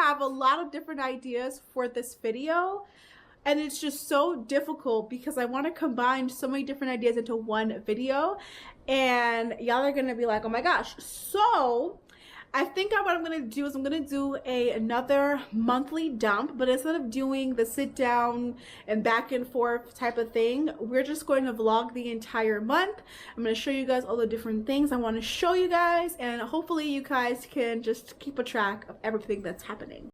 have a lot of different ideas for this video, and it's just so difficult because I want to combine so many different ideas into one video, and y'all are gonna be like, oh my gosh. So I think what I'm gonna do is I'm gonna do another monthly dump, but instead of doing the sit down and back and forth type of thing, we're just going to vlog the entire month. I'm gonna show you guys all the different things I want to show you guys, and hopefully you guys can just keep a track of everything that's happening.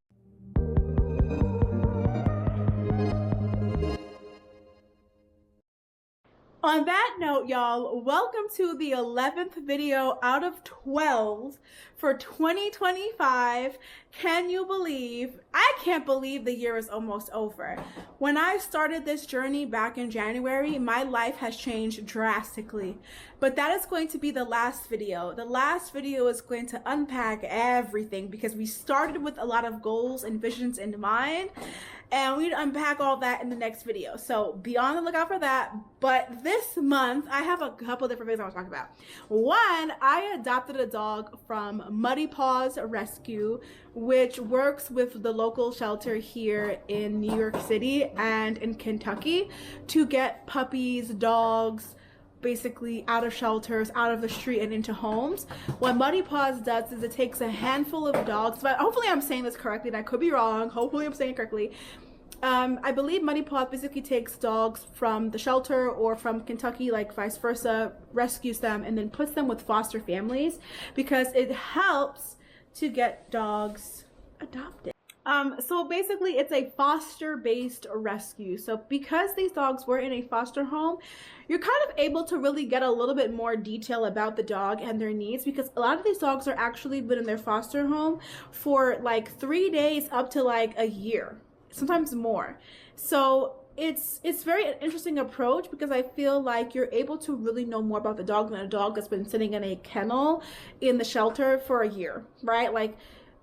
On that note, y'all, welcome to the 11th video out of 12 for 2025. Can you believe? I can't believe the year is almost over. When I started this journey back in January, my life has changed drastically. But that is going to be the last video. The last video is going to unpack everything because we started with a lot of goals and visions in mind. And we'd unpack all that in the next video. So be on the lookout for that. But this month, I have a couple different things I want to talk about. One, I adopted a dog from Muddy Paws Rescue, which works with the local shelter here in New York City and in Kentucky to get puppies, dogs, basically out of shelters, out of the street and into homes. What Muddy Paws does is it takes a handful of dogs, but hopefully I'm saying this correctly, and I could be wrong. Hopefully I'm saying it correctly. I believe Muddy Paws basically takes dogs from the shelter or from Kentucky, like vice versa, rescues them, and then puts them with foster families because it helps to get dogs adopted. So basically it's a foster-based rescue. So because these dogs were in a foster home, you're kind of able to really get a little bit more detail about the dog and their needs, because a lot of these dogs are actually been in their foster home for like 3 days up to like a year, sometimes more. So it's very interesting approach because I feel like you're able to really know more about the dog than a dog that's been sitting in a kennel in the shelter for a year, right? Like,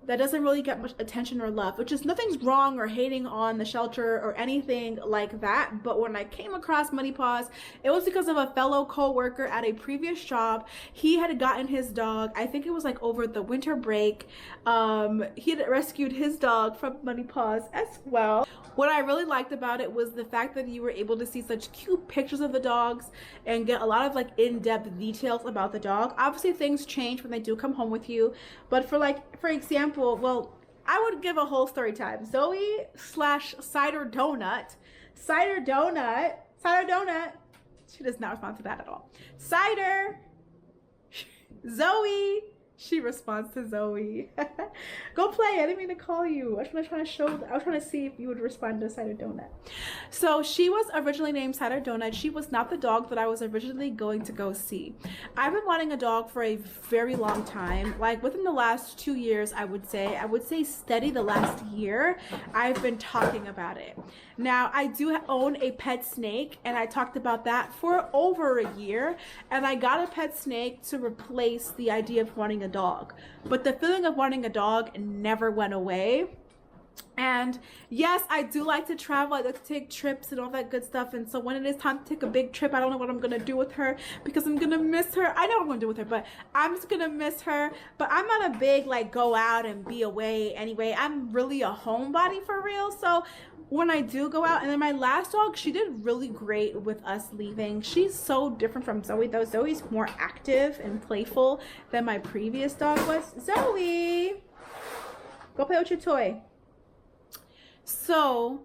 that doesn't really get much attention or love, which is nothing's wrong or hating on the shelter or anything like that. But when I came across Muddy Paws, it was because of a fellow co-worker at a previous job. He had gotten his dog, I think it was like over the winter break. He had rescued his dog from Muddy Paws as well. What I really liked about it was the fact that you were able to see such cute pictures of the dogs and get a lot of like in-depth details about the dog. Obviously things change when they do come home with you, but for example, well, I would give a whole story time. Zoe / Cider Donut. Cider Donut. She does not respond to that at all. Cider. Zoe. She responds to Zoe. Go play. I didn't mean to call you. I was trying to see if you would respond to Cider Donut. So she was originally named Cider Donut. She was not the dog that I was originally going to go see. I've been wanting a dog for a very long time. Like within the last 2 years, I would say steady the last year, I've been talking about it. Now, I do own a pet snake, and I talked about that for over a year, and I got a pet snake to replace the idea of wanting a dog. But the feeling of wanting a dog never went away. And yes, I do like to travel. I like to take trips and all that good stuff. And so when it is time to take a big trip, I don't know what I'm gonna do with her because I'm gonna miss her. I know what I'm gonna do with her, but I'm just gonna miss her. But I'm not a big like go out and be away anyway. I'm really a homebody for real. So when I do go out, and then my last dog, she did really great with us leaving. She's so different from Zoe though. Zoe's more active and playful than my previous dog was. Zoe, go play with your toy. So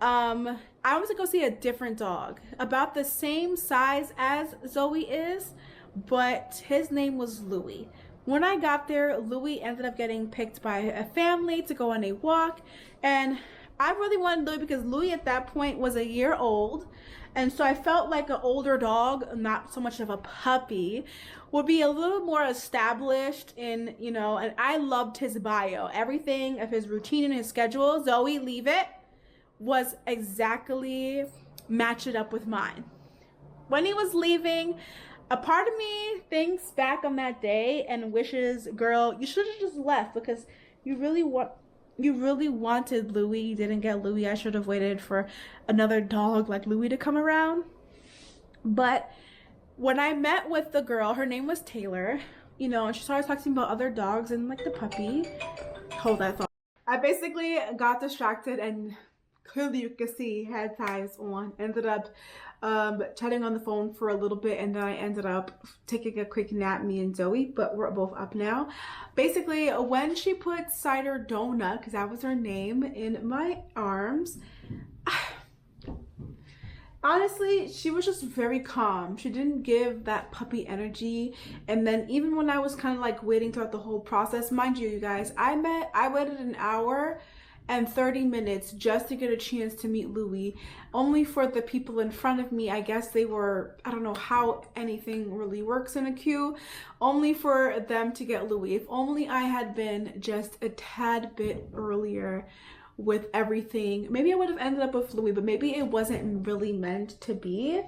I was to go see a different dog about the same size as Zoe is, but his name was Louie. When I got there, Louie ended up getting picked by a family to go on a walk, and I really wanted Louie because Louie at that point was a year old, and so I felt like an older dog, not so much of a puppy, would be a little more established in, you know, and I loved his bio. Everything of his routine and his schedule, Zoe, leave it, was exactly matched up with mine. When he was leaving, a part of me thinks back on that day and wishes, girl, you should have just left because you really wanted Louie. You didn't get Louie. I should have waited for another dog like Louie to come around. But when I met with the girl, her name was Taylor, you know, and she started talking about other dogs and like the puppy. Hold that thought. I basically got distracted and clearly you can see had ties on. Ended up chatting on the phone for a little bit, and then I ended up taking a quick nap, me and Zoe, but we're both up now. Basically, when she put Cider Donut, because that was her name, in my arms, honestly, she was just very calm. She didn't give that puppy energy. And then even when I was kind of like waiting throughout the whole process, mind you, you guys, I waited an hour and 30 minutes just to get a chance to meet Louis. Only for the people in front of me, I guess they were, I don't know how anything really works in a queue, only for them to get Louis. If only I had been just a tad bit earlier with everything, maybe I would have ended up with Louis, but maybe it wasn't really meant to be.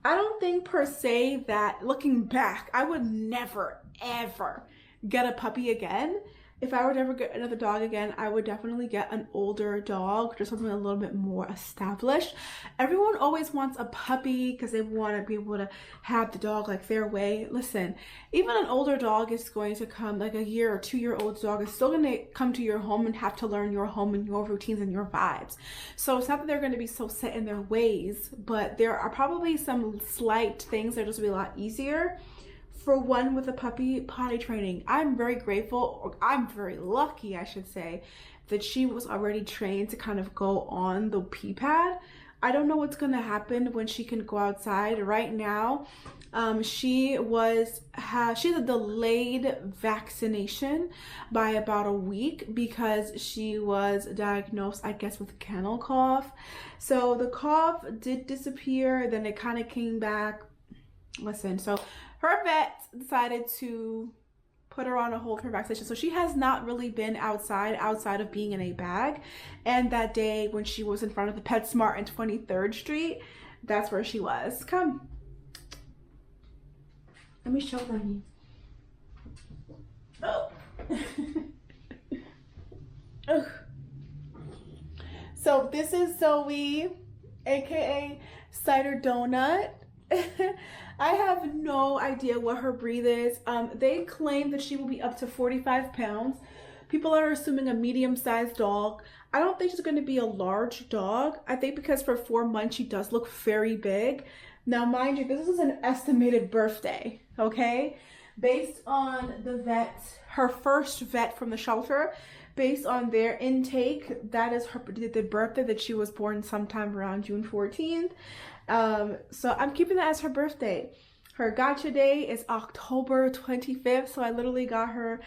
I don't think per se that, looking back, I would never ever get a puppy again. If I were to ever get another dog again, I would definitely get an older dog, just something a little bit more established. Everyone always wants a puppy because they want to be able to have the dog like their way. Listen, even an older dog is going to come, like a year or 2-year-old dog is still going to come to your home and have to learn your home and your routines and your vibes. So it's not that they're going to be so set in their ways, but there are probably some slight things that are just be a lot easier. For one, with a puppy, potty training. I'm very grateful, or I'm very lucky, I should say, that she was already trained to kind of go on the pee pad. I don't know what's going to happen when she can go outside. Right now, she has a delayed vaccination by about a week because she was diagnosed, I guess, with kennel cough. So the cough did disappear, then it kind of came back. Listen, so her vet decided to put her on a hold for vaccination. So she has not really been outside of being in a bag. And that day when she was in front of the PetSmart in 23rd Street, that's where she was. Come. Let me show them you. Oh. Ugh. So this is Zoe, aka Cider Donut. I have no idea what her breed is. They claim that she will be up to 45 pounds. People are assuming a medium-sized dog. I don't think she's going to be a large dog. I think because for 4 months she does look very big. Now, mind you, this is an estimated birthday, okay? Based on the vet, her first vet from the shelter, based on their intake, that is the birthday that she was born sometime around June 14th. So I'm keeping that as her birthday. Her gotcha day is October 25th. So I literally got her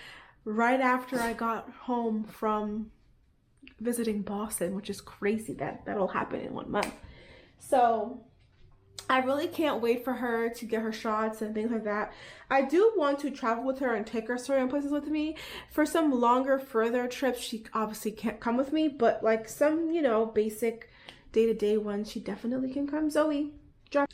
right after I got home from visiting Boston, which is crazy that that'll happen in 1 month. So I really can't wait for her to get her shots and things like that. I do want to travel with her and take her certain places with me. For some longer, further trips, she obviously can't come with me, but like some, you know, basic day-to-day ones, she definitely can come. Zoe,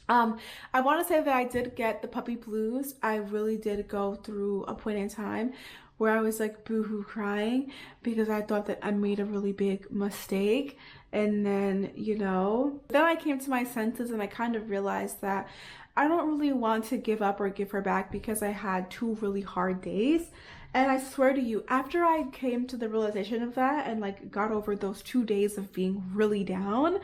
I want to say that I did get the puppy blues. I really did go through a point in time where I was like boohoo crying because I thought that I made a really big mistake. And then, you know, then I came to my senses and I kind of realized that I don't really want to give up or give her back because I had 2 really hard days. And I swear to you, after I came to the realization of that and like got over those 2 days of being really down,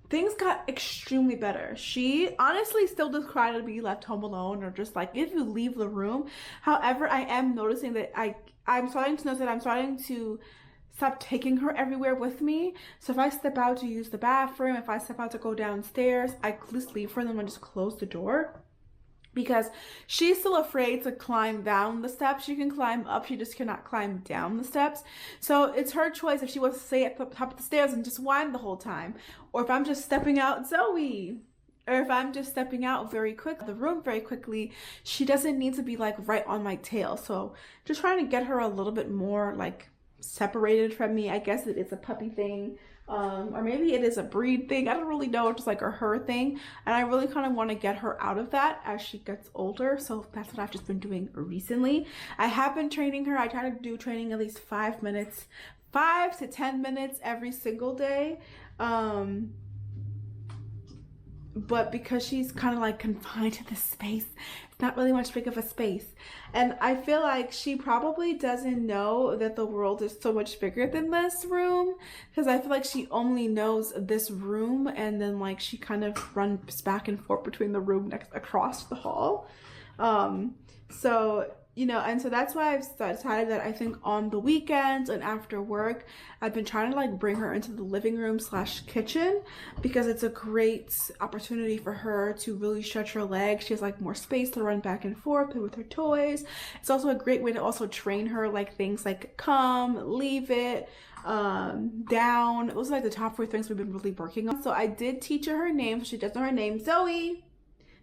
things got extremely better. She honestly still does cry to be left home alone or just like if you leave the room. However, I am noticing that I'm starting to notice that I'm starting to stop taking her everywhere with me. So if I step out to use the bathroom, if I step out to go downstairs, I just leave her and then just close the door. Because she's still afraid to climb down the steps. She can climb up, she just cannot climb down the steps. So it's her choice if she wants to stay at the top of the stairs and just whine the whole time. Or if I'm just stepping out, Zoe. Or if I'm just stepping out very quick, the room very quickly, she doesn't need to be like right on my tail. So just trying to get her a little bit more like separated from me. I guess it is a puppy thing. Or maybe it is a breed thing. I don't really know. It's just like a her thing. And I really kind of want to get her out of that as she gets older. So that's what I've just been doing recently. I have been training her. I try to do training at least 5 minutes, 5 to 10 minutes every single day. but because she's kind of like confined to this space, it's not really much big of a space. And I feel like she probably doesn't know that the world is so much bigger than this room, because I feel like she only knows this room, and then like she kind of runs back and forth between the room next across the hall. So you know, and so that's why I've decided that I think on the weekends and after work, I've been trying to like bring her into the living room / kitchen, because it's a great opportunity for her to really stretch her legs. She has like more space to run back and forth, play with her toys. It's also a great way to also train her, like things like come, leave it, down. Those are like the top 4 things we've been really working on. So I did teach her name. So she does know her name, Zoe.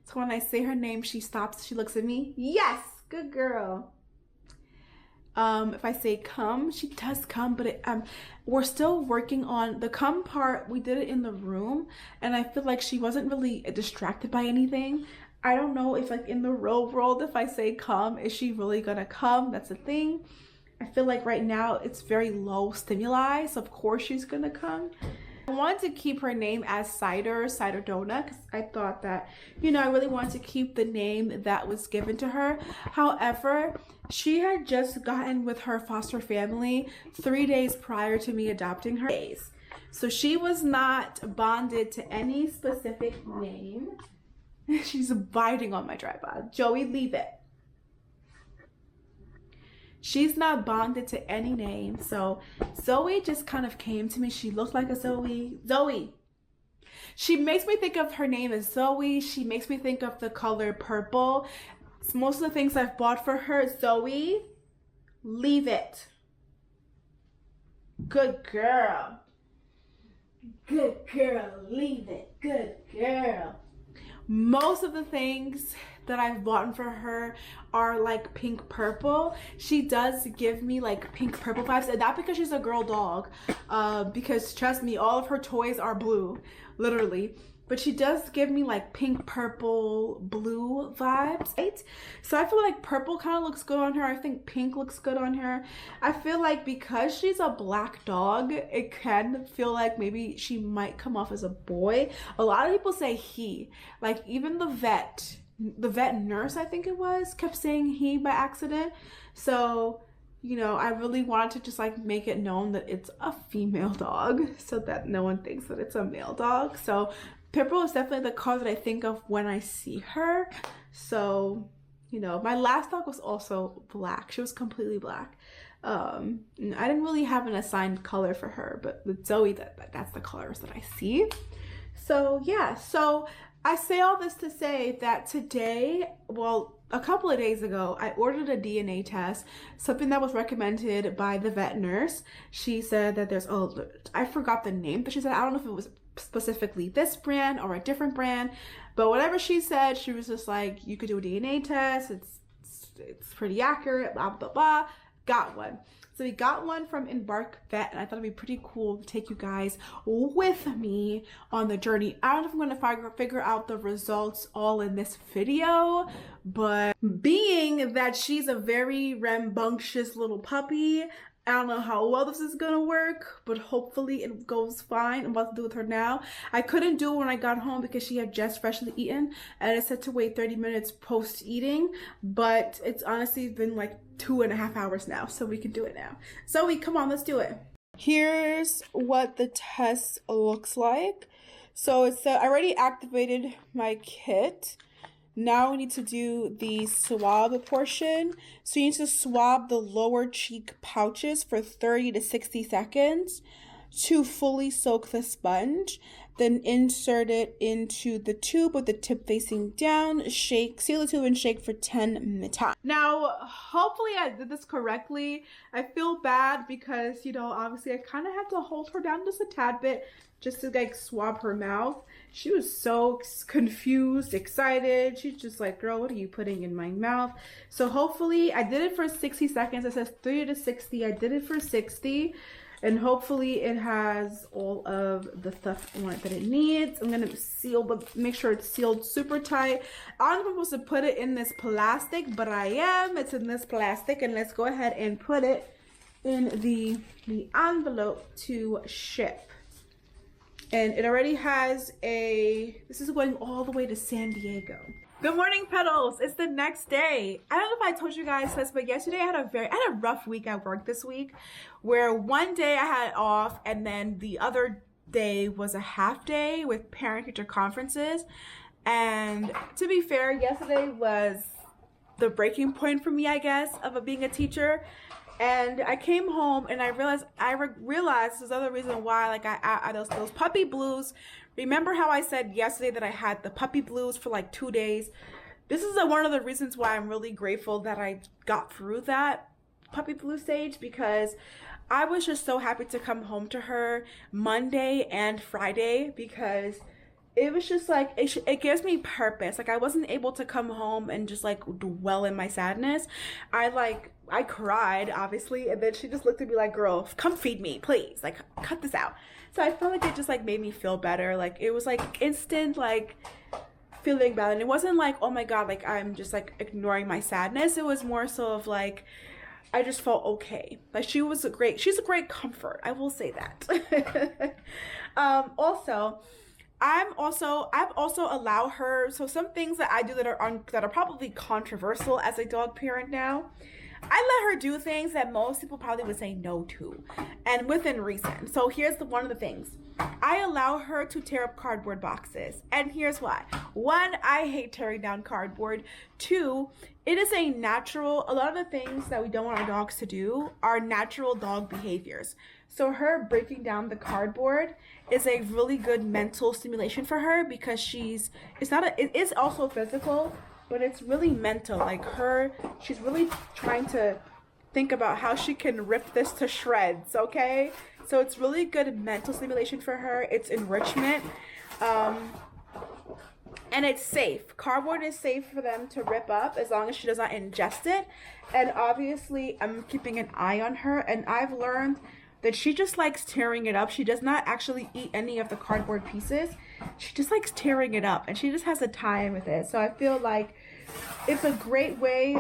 So when I say her name, she stops, she looks at me. Yes. Good girl. If I say come, she does come, but we're still working on the come part. We did it in the room, and I feel like she wasn't really distracted by anything. I don't know if like in the real world, if I say come, is she really gonna come? That's the thing. I feel like right now it's very low stimuli, so of course she's gonna come. I wanted to keep her name as Cider Dona, because I thought that, you know, I really wanted to keep the name that was given to her. However, she had just gotten with her foster family 3 days prior to me adopting her. So she was not bonded to any specific name. She's biting on my tripod. Joey, leave it. She's not bonded to any name. So Zoe just kind of came to me. She looked like a Zoe. Zoe. She makes me think of, her name is Zoe. She makes me think of the color purple. It's most of the things I've bought for her. Zoe, leave it. Good girl. Good girl, leave it. Good girl. Most of the things that I've bought for her are like pink purple. She does give me like pink purple vibes, and not because she's a girl dog, because trust me, all of her toys are blue, literally. But she does give me like pink, purple, blue vibes, right? So I feel like purple kind of looks good on her. I think pink looks good on her. I feel like because she's a black dog, it can feel like maybe she might come off as a boy. A lot of people say he. Like even the vet nurse, I think it was, kept saying he by accident. So, you know, I really wanted to just like make it known that it's a female dog, so that no one thinks that it's a male dog. So purple is definitely the color that I think of when I see her. So, you know, my last dog was also black. She was completely black. I didn't really have an assigned color for her, but with Zoe, that's the colors that I see. So yeah, so I say all this to say that today, well, a couple of days ago, I ordered a DNA test, something that was recommended by the vet nurse. She said that there's, oh, I forgot the name, but she said, I don't know if it was specifically this brand or a different brand, but whatever she said, she was just like, you could do a DNA test, it's pretty accurate, blah blah blah. Got one. So we got one from Embark Vet, and I thought it'd be pretty cool to take you guys with me on the journey. I don't know if I'm going to figure out the results all in this video, but being that she's a very rambunctious little puppy, I don't know how well this is gonna work, but hopefully it goes fine. I'm about to do with her now. I couldn't do it when I got home because she had just freshly eaten, and it said to wait 30 minutes post eating, but it's honestly been like 2.5 hours now, so we can do it now. Zoe, come on, let's do it. Here's what the test looks like. So it's I already activated my kit. Now we need to do the swab portion. So you need to swab the lower cheek pouches for 30 to 60 seconds to fully soak the sponge. Then insert it into the tube with the tip facing down, shake, seal the tube and shake for 10 minutes. Now, hopefully I did this correctly. I feel bad because, you know, obviously I kind of had to hold her down just a tad bit just to like swab her mouth. She was so confused, excited. She's just like, girl, what are you putting in my mouth? So hopefully I did it for 60 seconds. It says 30 to 60. I did it for 60. And hopefully it has all of the stuff on it that it needs. I'm gonna make sure it's sealed super tight. I'm supposed to put it in this plastic, but I am. It's in this plastic, and let's go ahead and put it in the envelope to ship. And it already has this is going all the way to San Diego. Good morning, Petals. It's the next day. I don't know if I told you guys this, but yesterday I had a rough week at work this week, where one day I had off and then the other day was a half day with parent-teacher conferences. And to be fair, yesterday was the breaking point for me, I guess, of being a teacher. And I came home and I realized this is another reason why, like, those puppy blues. Remember how I said yesterday that I had the puppy blues for like 2 days? This is one of the reasons why I'm really grateful that I got through that puppy blue stage, because I was just so happy to come home to her Monday and Friday, because it was just like, it gives me purpose. Like, I wasn't able to come home and just like dwell in my sadness. I cried, obviously, and then she just looked at me like, girl, come feed me, please. Like, cut this out. So I felt like it just like made me feel better. Like, it was like instant like feeling better. And it wasn't like, oh my God, like I'm just like ignoring my sadness. It was more so of like, I just felt okay. Like, she's a great comfort. I will say that. I've also allowed her, so some things that I do that are probably controversial as a dog parent now. I let her do things that most people probably would say no to, and within reason. So here's one of the things. I allow her to tear up cardboard boxes, and here's why. One, I hate tearing down cardboard. Two, it is a lot of the things that we don't want our dogs to do are natural dog behaviors. So her breaking down the cardboard is a really good mental stimulation for her, because it is also physical, but it's really mental. Like, she's really trying to think about how she can rip this to shreds, okay? So it's really good mental stimulation for her. It's enrichment. And it's safe. Cardboard is safe for them to rip up as long as she does not ingest it. And obviously, I'm keeping an eye on her, and I've learned that she just likes tearing it up. She does not actually eat any of the cardboard pieces. She just likes tearing it up, and she just has a time with it. So I feel like it's a great way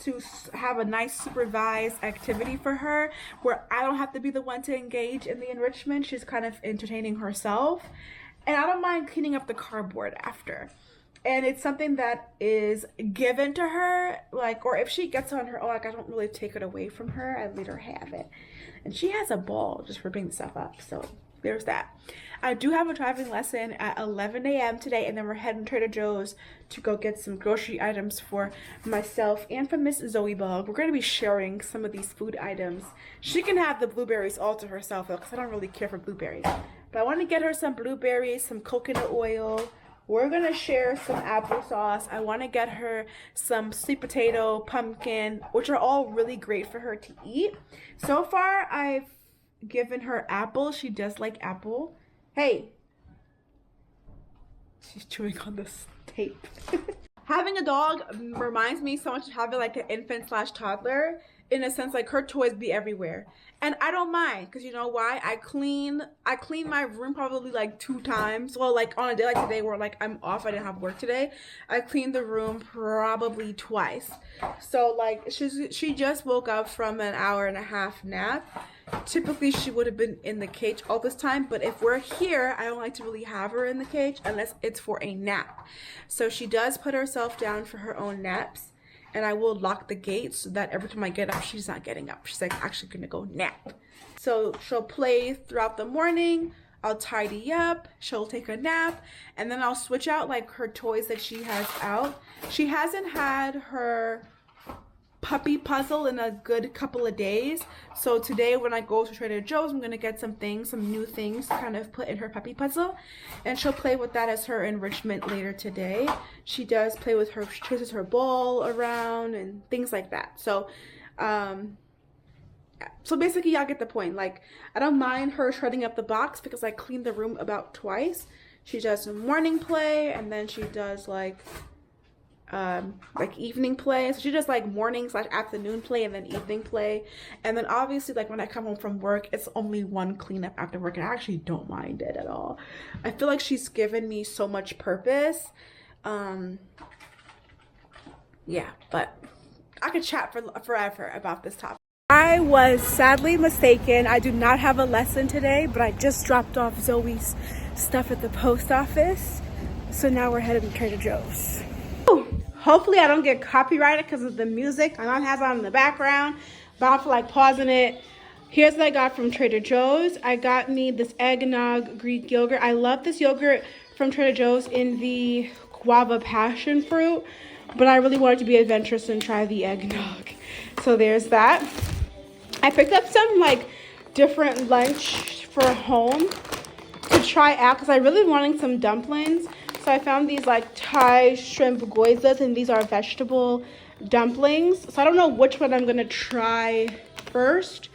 to have a nice supervised activity for her, where I don't have to be the one to engage in the enrichment. She's kind of entertaining herself, and I don't mind cleaning up the cardboard after. And it's something that is given to her, like, or if she gets on her own, like, I don't really take it away from her. I let her have it. And she has a ball just for bringing stuff up. So there's that. I do have a driving lesson at 11 a.m. today, and then we're heading to Trader Joe's to go get some grocery items for myself and for Miss Zoe Bug. We're going to be sharing some of these food items. She can have the blueberries all to herself, though, because I don't really care for blueberries. But I want to get her some blueberries, some coconut oil. We're going to share some applesauce. I want to get her some sweet potato, pumpkin, which are all really great for her to eat. So far, I've given her apple. She does like apple. Hey. She's chewing on this tape. Having a dog reminds me so much of having like an infant/toddler. In a sense, like, her toys be everywhere. And I don't mind, because you know why? I clean my room probably like 2 times. Well, like on a day like today where like I'm off, I didn't have work today, I cleaned the room probably twice. So like she just woke up from an 1.5-hour nap. Typically she would have been in the cage all this time, but if we're here, I don't like to really have her in the cage unless it's for a nap. So she does put herself down for her own naps. And I will lock the gate so that every time I get up, she's not getting up. She's like actually gonna go nap. So she'll play throughout the morning. I'll tidy up. She'll take a nap. And then I'll switch out like her toys that she has out. She hasn't had her puppy puzzle in a good couple of days. So today when I go to Trader Joe's, I'm gonna get some new things to kind of put in her puppy puzzle, and she'll play with that as her enrichment later today. She does play with she chases her ball around and things like that. So basically y'all get the point. Like, I don't mind her shredding up the box because I cleaned the room about twice. She does some morning play, and then she does like evening play. So she does like morning/afternoon play and then evening play. And then obviously like when I come home from work, it's only one cleanup after work, and I actually don't mind it at all. I feel like she's given me so much purpose. Yeah, but I could chat for forever about this topic. I I was sadly mistaken. I do not have a lesson today, but I just dropped off Zoe's stuff at the post office. So now we're headed to Trader Joe's. Ooh, hopefully I don't get copyrighted because of the music. My mom has it on in the background, but I don't feel like pausing it. Here's what I got from Trader Joe's. I got me this eggnog Greek yogurt. I love this yogurt from Trader Joe's in the guava passion fruit, but I really wanted to be adventurous and try the eggnog. So there's that. I picked up some like different lunch for home to try out because I really wanted some dumplings. So I found these like Thai shrimp goizas, and these are vegetable dumplings. So I don't know which one I'm gonna try first.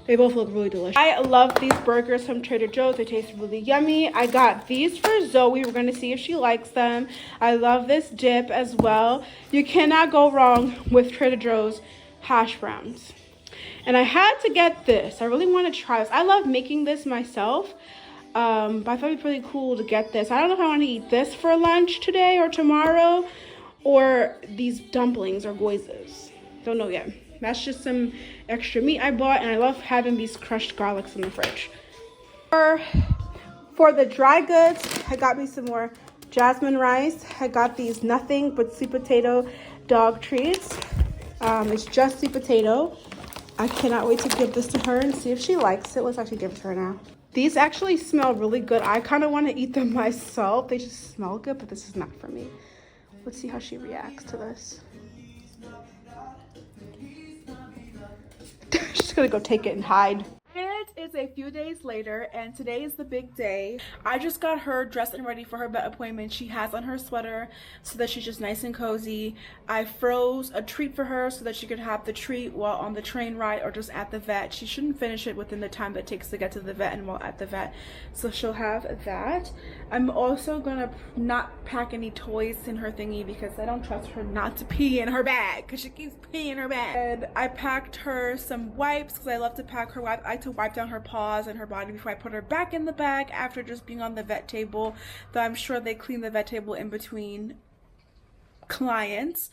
They both look really delicious. I love these burgers from Trader Joe's. They taste really yummy. I got these for Zoe. We're going to see if she likes them. I love this dip as well. You cannot go wrong with Trader Joe's hash browns. And I had to get this. I really want to try this. I love making this myself. But I thought it'd be pretty cool to get this. I don't know if I want to eat this for lunch today or tomorrow, or these dumplings or goizas. Don't know yet. That's just some extra meat I bought, and I love having these crushed garlics in the fridge. For the dry goods, I got me some more jasmine rice. I got these nothing but sweet potato dog treats. It's just sweet potato. I cannot wait to give this to her and see if she likes it. Let's actually give it to her now. These actually smell really good. I kind of want to eat them myself. They just smell good, but this is not for me. Let's see how she reacts to this. She's gonna go take it and hide. It is a few days later, and today is the big day. I just got her dressed and ready for her vet appointment. She has on her sweater so that she's just nice and cozy. I froze a treat for her so that she could have the treat while on the train ride or just at the vet. She shouldn't finish it within the time that it takes to get to the vet and while at the vet, so she'll have that. I'm also gonna not pack any toys in her thingy because I don't trust her not to pee in her bag because she keeps peeing in her bag. And I packed her some wipes because I love to pack her wipes. I like to wipe down her paws and her body before I put her back in the bag after just being on the vet table, though I'm sure they clean the vet table in between clients.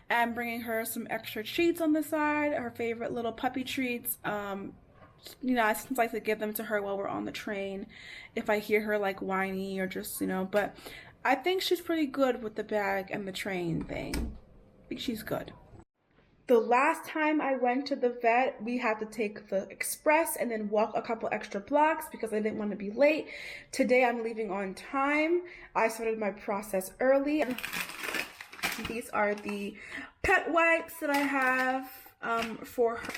And bringing her some extra treats on the side, her favorite little puppy treats. You know, I sometimes like to give them to her while we're on the train if I hear her like whiny or just, you know, but I think she's pretty good with the bag and the train thing. I think she's good. The last time I went to the vet, we had to take the express and then walk a couple extra blocks because I didn't want to be late. Today I'm leaving on time. I started my process early. These are the pet wipes that I have for her.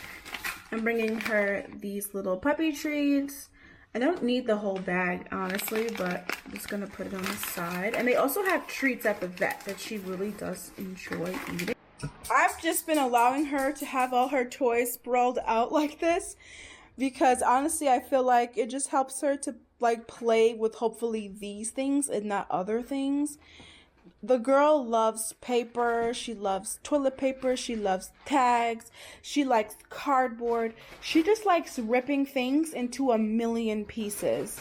I'm bringing her these little puppy treats. I don't need the whole bag, honestly, but I'm just gonna put it on the side. And they also have treats at the vet that she really does enjoy eating. I've just been allowing her to have all her toys sprawled out like this because honestly I feel like it just helps her to like play with hopefully these things and not other things. The girl loves paper, she loves toilet paper, she loves tags, she likes cardboard. She just likes ripping things into a million pieces.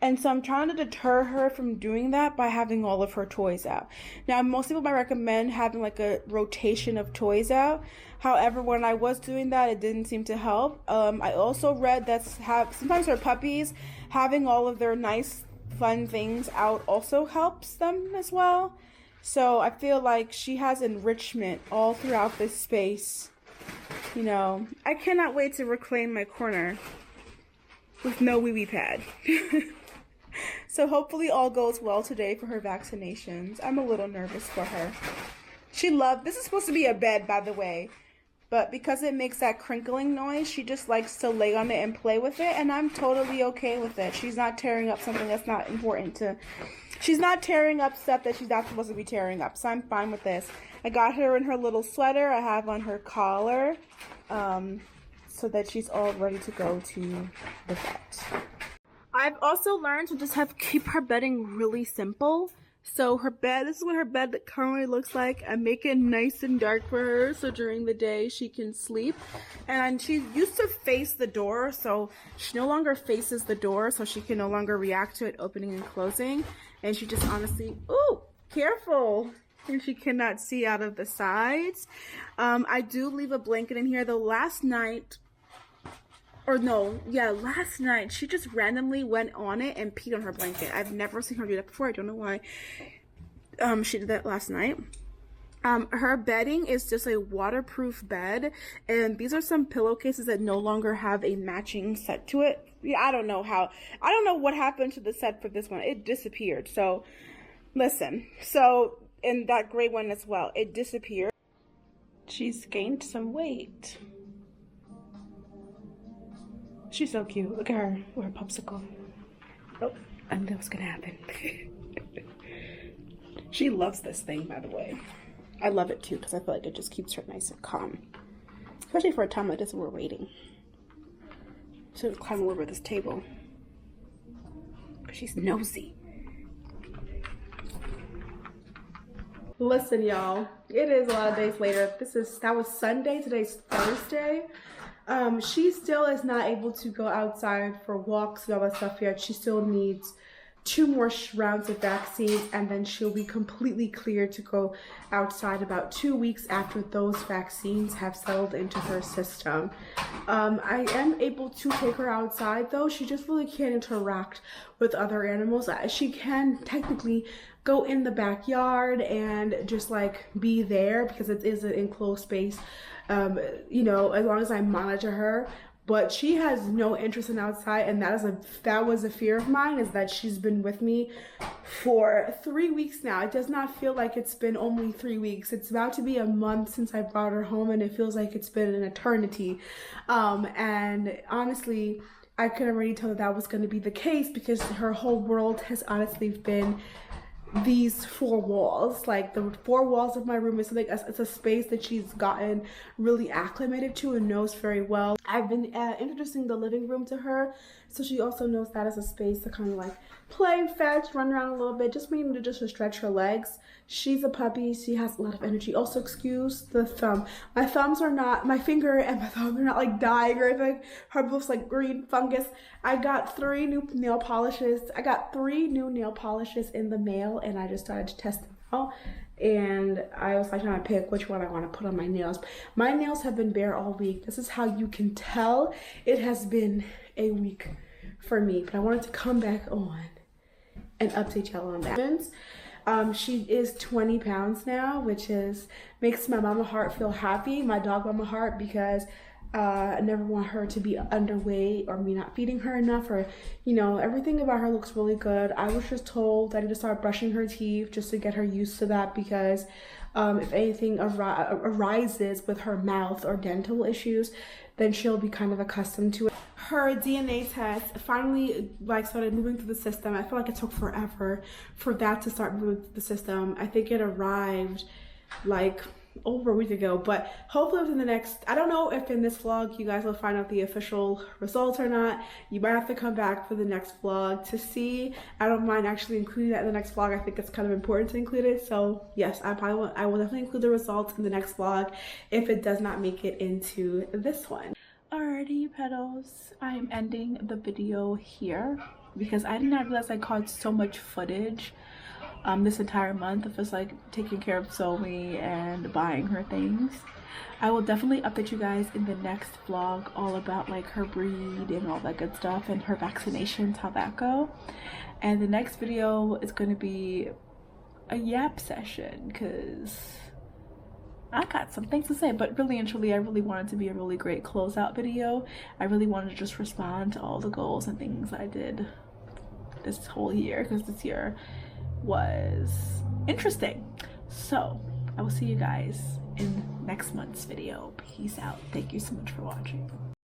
And so I'm trying to deter her from doing that by having all of her toys out. Now, most people might recommend having like a rotation of toys out. However, when I was doing that, it didn't seem to help. I also read that sometimes for puppies, having all of their nice, fun things out also helps them as well. So I feel like she has enrichment all throughout this space. You know, I cannot wait to reclaim my corner with no wee-wee pad. So hopefully all goes well today for her vaccinations. I'm a little nervous for her. This is supposed to be a bed, by the way, but because it makes that crinkling noise, she just likes to lay on it and play with it, and I'm totally okay with it. She's not tearing up something that's not important to... She's not tearing up stuff that she's not supposed to be tearing up, so I'm fine with this. I got her in her little sweater. I have on her collar, so that she's all ready to go to the vet. I've also learned to just keep her bedding really simple. So her bed, this is what her bed currently looks like. I make it nice and dark for her so during the day she can sleep. And she used to face the door, so she no longer faces the door, so she can no longer react to it opening and closing. And she just honestly, ooh, careful. And she cannot see out of the sides. I do leave a blanket in here. The last night or no, yeah, last night she just randomly went on it and peed on her blanket. I've never seen her do that before. I don't know why. She did that last night. Her bedding is just a waterproof bed, and these are some pillowcases that no longer have a matching set to it. Yeah, I don't know what happened to the set for this one. It disappeared. So listen, so in that gray one as well, it disappeared. She's gained some weight. She's so cute. Look at her with her popsicle. Oh, I knew that was gonna happen. She loves this thing, by the way. I love it too because I feel like it just keeps her nice and calm, especially for a time like this when we're waiting. She'll climb over this table because she's nosy. Listen, y'all, it is a lot of days later. That was Sunday. Today's Thursday. She still is not able to go outside for walks and all that stuff yet. She still needs 2 more rounds of vaccines, and then she'll be completely cleared to go outside about 2 weeks after those vaccines have settled into her system. I am able to take her outside though. She just really can't interact with other animals. She can technically go in the backyard and just like be there because it is an enclosed space, you know, as long as I monitor her. But she has no interest in outside, and that was a fear of mine, is that she's been with me for 3 weeks now. It does not feel like it's been only 3 weeks. It's about to be a month since I brought her home, and it feels like it's been an eternity. And honestly, I could already tell that was going to be the case because her whole world has honestly been these 4 walls. Like the 4 walls of my room is something, it's a space that she's gotten really acclimated to and knows very well. I've been introducing the living room to her, so she also knows that as a space to kind of like play, fetch, run around a little bit, just mainly to just to stretch her legs. She's a puppy. She has a lot of energy. Also, excuse the thumb. My thumbs are not, my finger and my thumb are not like dying or anything. Her boob's like green fungus. I got 3 new nail polishes. I got 3 new nail polishes in the mail, and I just started to test them out. And I was like trying to pick which one I want to put on my nails. My nails have been bare all week. This is how you can tell it has been a week for me. But I wanted to come back on and update y'all on that. She is 20 pounds now, which makes my mama heart feel happy, my dog mama heart, because I never want her to be underweight or me not feeding her enough, or, you know, everything about her looks really good. I was just told that I need to start brushing her teeth just to get her used to that, because if anything arises with her mouth or dental issues, then she'll be kind of accustomed to it. Her DNA test finally like started moving through the system. I feel like it took forever for that to start moving through the system. I think it arrived like over a week ago, but hopefully within the next, I don't know if in this vlog you guys will find out the official results or not. You might have to come back for the next vlog to see. I don't mind actually including that in the next vlog. I think it's kind of important to include it. So yes, I will definitely include the results in the next vlog if it does not make it into this one. Alrighty, petals, I am ending the video here because I did not realize I caught so much footage this entire month of just like taking care of Zoe and buying her things. I will definitely update you guys in the next vlog all about like her breed and all that good stuff and her vaccinations, how that go. And the next video is going to be a yap session because I got some things to say, but really and truly I really wanted to be a really great closeout video. I really wanted to just respond to all the goals and things I did this whole year, because this year was interesting. So I will see you guys in next month's video. Peace out. Thank you so much for watching.